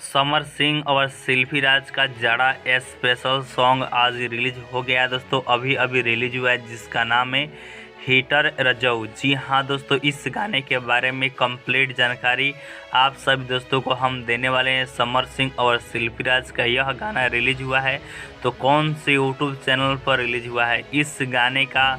समर सिंह और सेल्फी राज का जाड़ा स्पेशल सॉन्ग आज रिलीज हो गया है दोस्तों। अभी अभी रिलीज हुआ है जिसका नाम है हीटर रजऊ। जी हाँ दोस्तों, इस गाने के बारे में कंप्लीट जानकारी आप सभी दोस्तों को हम देने वाले हैं। समर सिंह और सेल्फी राज का यह गाना रिलीज हुआ है तो कौन से यूट्यूब चैनल पर रिलीज हुआ है, इस गाने का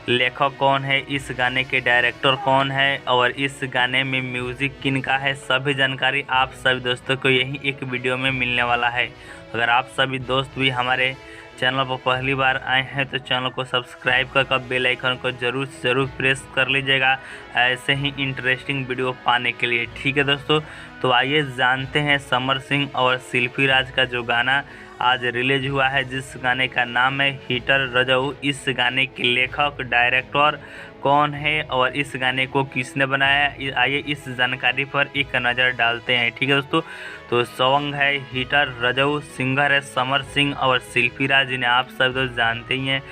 लेखक कौन है, इस गाने के डायरेक्टर कौन है और इस गाने में म्यूज़िक किन का है, सभी जानकारी आप सभी दोस्तों को यही एक वीडियो में मिलने वाला है। अगर आप सभी दोस्त भी हमारे चैनल पर पहली बार आए हैं तो चैनल को सब्सक्राइब कर बेल आइकन को ज़रूर प्रेस कर लीजिएगा ऐसे ही इंटरेस्टिंग वीडियो पाने के लिए। ठीक है दोस्तों, तो आइए जानते हैं समर सिंह और सेल्फी राज का जो गाना आज रिलीज हुआ है, जिस गाने का नाम है हीटर रजऊ। इस गाने के लेखक डायरेक्टर कौन है और इस गाने को किसने बनाया है, आइए इस जानकारी पर एक नज़र डालते हैं। ठीक है दोस्तों, तो सॉन्ग है हीटर रजऊ, सिंगर है समर सिंह और सेल्फी राज, जिन्हें आप सब दोस्त जानते ही हैं।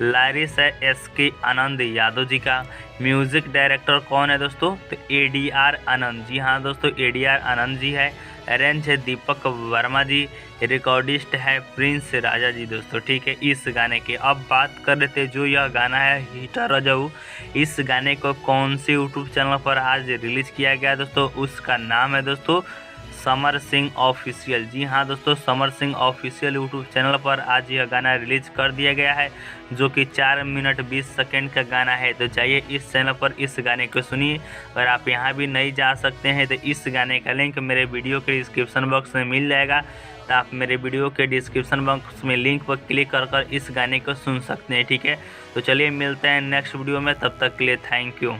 लारिस है SK आनंद यादव जी का। म्यूज़िक डायरेक्टर कौन है दोस्तों, तो ADR आनंद। जी हाँ दोस्तों, ADR आनंद जी है। अरेंज है दीपक वर्मा जी। रिकॉर्डिस्ट है प्रिंस राजा जी दोस्तों। ठीक है, इस गाने की अब बात कर रहे थे, जो यह गाना है हीटर रजऊ, इस गाने को कौन से यूट्यूब चैनल पर आज रिलीज किया गया दोस्तों, उसका नाम है दोस्तों समर सिंह ऑफिशियल। जी हाँ दोस्तों, Samar Singh official YouTube channel पर आज यह गाना रिलीज कर दिया गया है, जो कि 4 मिनट 20 सेकंड का गाना है। तो चाहिए इस चैनल पर इस गाने को सुनिए। अगर आप यहाँ भी नहीं जा सकते हैं तो इस गाने का लिंक मेरे वीडियो के डिस्क्रिप्शन बॉक्स में मिल जाएगा, तो आप मेरे वीडियो के डिस्क्रिप्शन बॉक्स में लिंक पर क्लिक कर इस गाने को सुन सकते हैं। ठीक है, तो चलिए मिलते हैं नेक्स्ट वीडियो में, तब तक के लिए थैंक यू।